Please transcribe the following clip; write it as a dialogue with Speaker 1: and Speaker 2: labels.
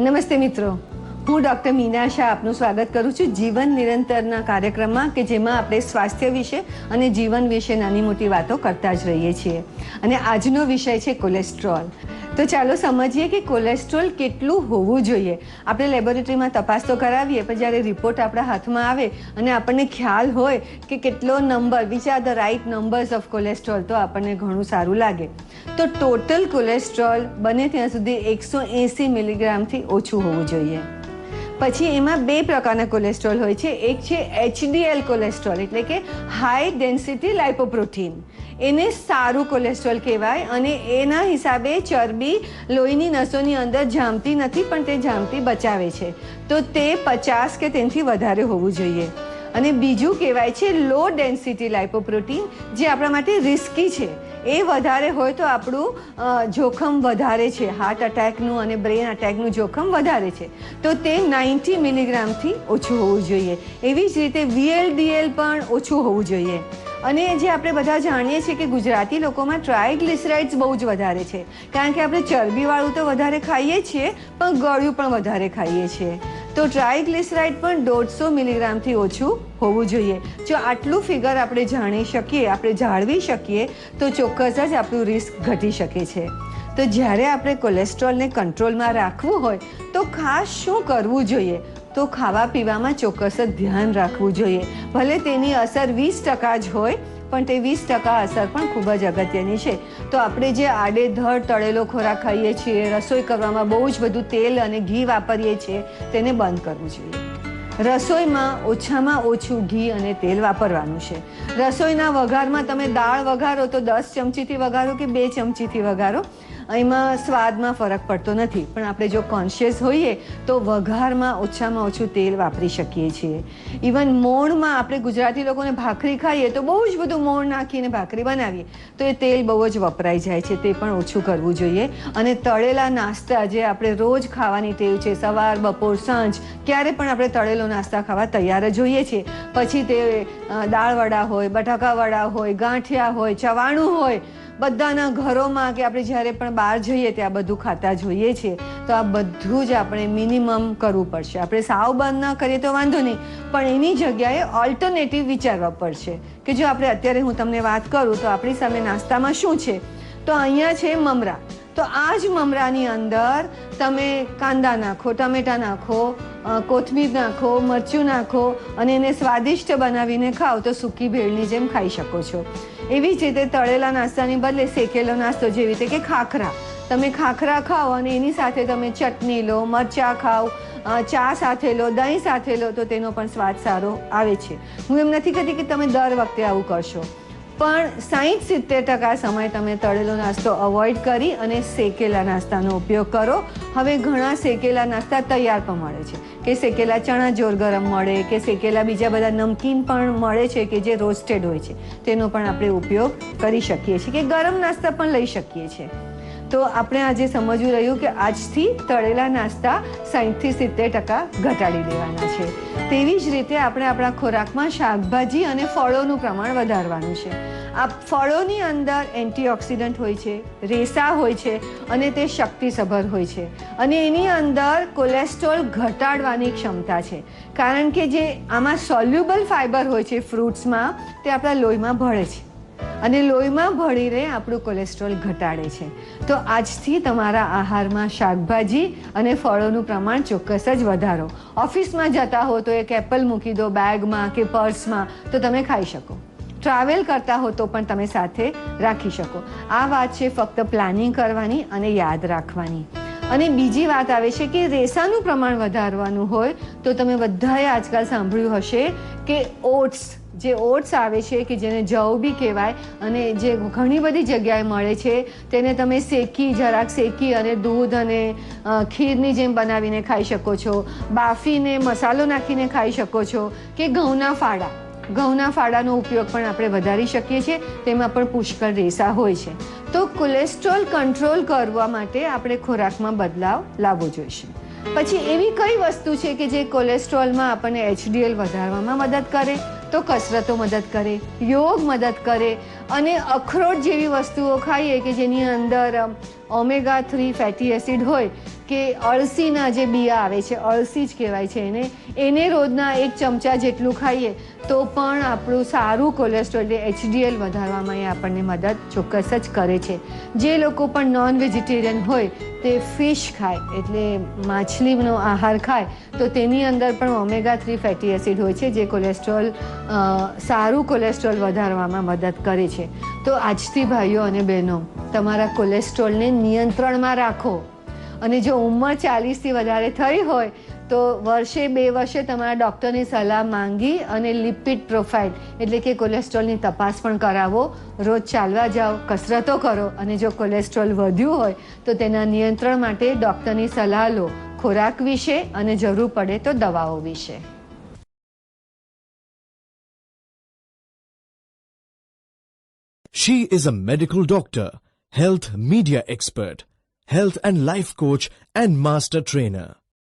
Speaker 1: નમસ્તે મિત્રો, હું ડૉક્ટર મીના શાહ આપનું સ્વાગત કરું છું જીવન નિરંતરના કાર્યક્રમમાં કે જેમાં આપણે સ્વાસ્થ્ય વિશે અને જીવન વિશે નાની મોટી વાતો કરતા જ રહીએ છીએ. અને આજનો વિષય છે કોલેસ્ટ્રોલ. તો ચાલો સમજીએ કે કોલેસ્ટ્રોલ કેટલું હોવું જોઈએ. આપણે લેબોરેટરીમાં તપાસ તો કરાવીએ, પણ જ્યારે રિપોર્ટ આપણા હાથમાં આવે અને આપણને ખ્યાલ હોય કે કેટલો number, which are the right numbers of cholesterol, તો આપણને ઘણું સારું લાગે. તો ટોટલ કોલેસ્ટ્રોલ બને ત્યાં સુધી 180 મિલીગ્રામથી ઓછું હોવું જોઈએ. પછી એમાં બે પ્રકારના કોલેસ્ટ્રોલ હોય છે. એક છે HDL કોલેસ્ટ્રોલ, એટલે કે હાઈ ડેન્સિટી લાઇપોપ્રોટીન. એને સારું કોલેસ્ટ્રોલ કહેવાય અને એના હિસાબે ચરબી લોહીની નસોની અંદર જામતી નથી, પણ તે જામતી બચાવે છે. તો તે 50 કે તેનાથી વધારે હોવું જોઈએ. અને બીજું કહેવાય છે લો ડેન્સિટી લાઇપોપ્રોટીન, જે આપણા માટે રિસ્કી છે. એ વધારે હોય તો આપણું જોખમ વધારે છે, હાર્ટ અટેકનું અને બ્રેન અટેકનું જોખમ વધારે છે. તો તે 90 મિલીગ્રામથી ઓછું હોવું જોઈએ. એવી જ રીતે VLDL પણ ઓછું હોવું જોઈએ. અને જે આપણે બધા જાણીએ છીએ કે ગુજરાતી લોકોમાં ટ્રાયગ્લિસરાઇડ્સ બહુ જ વધારે છે, કારણ કે આપણે ચરબીવાળું તો વધારે ખાઈએ છીએ, પણ ગળ્યું પણ વધારે ખાઈએ છીએ. તો ટ્રાયગ્લિસરાઇડ પણ 150 મિલીગ્રામથી ઓછું હોવું જોઈએ. જો આટલું ફિગર આપણે જાણી શકીએ, આપણે જાળવી શકીએ, તો ચોક્કસ જ આપણું રિસ્ક ઘટી શકે છે. તો જ્યારે આપણે કોલેસ્ટ્રોલને કંટ્રોલમાં રાખવું હોય તો ખાસ શું કરવું જોઈએ? તો ખાવા પીવામાં ચોક્કસ જ ધ્યાન રાખવું જોઈએ. ભલે તેની અસર 20% જ હોય, પણ તે 20% અસર પણ ખૂબ જ અગત્યની છે. તો આપણે જે આડેધડ તળેલો ખોરાક ખાઈએ છીએ, રસોઈ કરવામાં બહુ જ બધું તેલ અને ઘી વાપરીએ છીએ, તેને બંધ કરવું જોઈએ. રસોઈમાં ઓછામાં ઓછું ઘી અને તેલ વાપરવાનું છે. રસોઈના વઘારમાં તમે દાળ વઘારો તો 10 ચમચીથી વઘારો કે 2 ચમચીથી વઘારો, એમાં સ્વાદમાં ફરક પડતો નથી. પણ આપણે જો કોન્શિયસ હોઈએ તો વઘારમાં ઓછામાં ઓછું તેલ વાપરી શકીએ છીએ. ઇવન મોણમાં આપણે ગુજરાતી લોકોને ભાખરી ખાઈએ તો બહુ જ બધું મોણ નાખીને ભાખરી બનાવીએ, તો એ તેલ બહુ જ વપરાઈ જાય છે. તે પણ ઓછું કરવું જોઈએ. અને તળેલા નાસ્તા જે આપણે રોજ ખાવાની ટેવ છે, સવાર, બપોર, સાંજ, ક્યારે પણ આપણે તળેલો નાસ્તા ખાવા તૈયાર જ હોઈએ છીએ. પછી તે દાળવડા હોય, બટાકાવડા હોય, ગાંઠિયા હોય, ચવાણું હોય, બધાના ઘરોમાં કે આપણે જ્યારે પણ બહાર જઈએ ત્યાં બધું ખાતા જોઈએ છીએ. તો આ બધું જ આપણે મિનિમમ કરવું પડશે. આપણે સાવ બંધ ન કરીએ તો વાંધો નહીં, પણ એની જગ્યાએ ઓલ્ટરનેટિવ વિચારવા પડશે. કે જો આપણે અત્યારે હું તમને વાત કરું તો આપણી સામે નાસ્તામાં શું છે, તો અહીંયા છે મમરા. તો આ જ મમરાની અંદર તમે કાંદા નાખો, ટમેટા નાખો, કોથમીર નાખો, મરચું નાખો અને એને સ્વાદિષ્ટ બનાવીને ખાઓ તો સૂકી ભેળની જેમ ખાઈ શકો છો. એવી જ રીતે તળેલા નાસ્તાની બદલે શેકેલો નાસ્તો, જેવી રીતે કે ખાખરા. તમે ખાખરા ખાઓ અને એની સાથે તમે ચટણી લો, મરચાં ખાઓ, ચા સાથે લો, દહીં સાથે લો, તો તેનો પણ સ્વાદ સારો આવે છે. હું એમ નથી કહેતી કે તમે દર વખતે આવું કરશો, પણ 60-70% સમય તમે તળેલો નાસ્તો અવોઇડ કરી અને શેકેલા નાસ્તાનો ઉપયોગ કરો. હવે ઘણા શેકેલા નાસ્તા તૈયાર પણ મળે છે, કે શેકેલા ચણા જોર ગરમ મળે, કે શેકેલા બીજા બધા નમકીન પણ મળે છે કે જે રોસ્ટેડ હોય છે. તેનો પણ આપણે ઉપયોગ કરી શકીએ છીએ, કે ગરમ નાસ્તા પણ લઈ શકીએ છીએ. તો આપણે આજે સમજવું રહ્યું કે આજથી તળેલા નાસ્તા 60-70% ઘટાડી દેવાના છે. તેવી જ રીતે આપણે આપણા ખોરાકમાં શાકભાજી અને ફળોનું પ્રમાણ વધારવાનું છે. આ ફળોની અંદર એન્ટીઓક્સિડન્ટ હોય છે, રેસા હોય છે અને તે શક્તિસભર હોય છે. અને એની અંદર કોલેસ્ટ્રોલ ઘટાડવાની ક્ષમતા છે, કારણ કે જે આમાં સોલ્યુબલ ફાઇબર હોય છે ફ્રૂટ્સમાં, તે આપણા લોહીમાં ભળે છે અને લોહીમાં ભળીને આપણું કોલેસ્ટ્રોલ ઘટાડે છે. તો આજથી તમારા આહારમાં શાકભાજી અને ફળોનું પ્રમાણ ચોક્કસ જ વધારો. ઓફિસમાં જતા હો તો એક એપલ મૂકી દો બેગમાં કે પર્સમાં, તો તમે ખાઈ શકો. ટ્રાવેલ કરતા હો તો પણ તમે સાથે રાખી શકો. આ વાત છે ફક્ત પ્લાનિંગ કરવાની અને યાદ રાખવાની. અને બીજી વાત આવે છે કે રેસાનું પ્રમાણ વધારવાનું હોય તો તમે બધાએ આજકાલ સાંભળ્યું હશે કે ઓટ્સ, જે ઓટ્સ આવે છે કે જેને જવ બી કહેવાય અને જે ઘણી બધી જગ્યાએ મળે છે, તેને તમે જરાક શેકી અને દૂધ અને ખીરની જેમ બનાવીને ખાઈ શકો છો. બાફીને મસાલો નાખીને ખાઈ શકો છો. કે ઘઉંના ફાડાનો ઉપયોગ પણ આપણે વધારી શકીએ છીએ. તેમાં પણ પુષ્કળ રેસા હોય છે. તો કોલેસ્ટ્રોલ કંટ્રોલ કરવા માટે આપણે ખોરાકમાં બદલાવ લાવવો જોઈશે. પછી એવી કઈ વસ્તુ છે કે જે કોલેસ્ટ્રોલમાં આપણને HDL વધારવામાં મદદ કરે? તો કસરતો મદદ કરે, યોગ મદદ કરે અને અખરોટ જેવી વસ્તુઓ ખાઈએ કે જેની અંદર ઓમેગા 3 ફેટી એસિડ હોય કે અળસીના જે બિયા આવે છે, અળસી જ કહેવાય છે એને રોજના 1 ચમચા જેટલું ખાઈએ તો પણ આપણું સારું કોલેસ્ટ્રોલ એટલે HDL વધારવામાં એ આપણને મદદ ચોક્કસ જ કરે છે. જે લોકો પણ નોન વેજીટેરિયન હોય તે ફિશ ખાય એટલે માછલીનો આહાર ખાય તો તેની અંદર પણ ઓમેગા-3 ફેટી એસિડ હોય છે જે કોલેસ્ટ્રોલ સારું કોલેસ્ટ્રોલ વધારવામાં મદદ કરે છે. તો આજથી ભાઈઓ અને બહેનો તમારા કોલેસ્ટ્રોલને નિયંત્રણમાં રાખો અને જો ઉંમર 40થી વધારે થઈ હોય તો વર્ષે 2 વર્ષે તમારા ડૉક્ટરની સલાહ માંગી અને લિપિડ પ્રોફાઇલ એટલે કે કોલેસ્ટ્રોલની તપાસ પણ કરાવો. રોજ ચાલવા જાઓ, કસરતો કરો અને જો કોલેસ્ટ્રોલ વધ્યું હોય તો તેના નિયંત્રણ માટે ડૉક્ટરની સલાહ લો, ખોરાક વિશે અને જરૂર પડે તો દવાઓ વિશે.
Speaker 2: She is a medical doctor, health media expert, health and life coach and master trainer.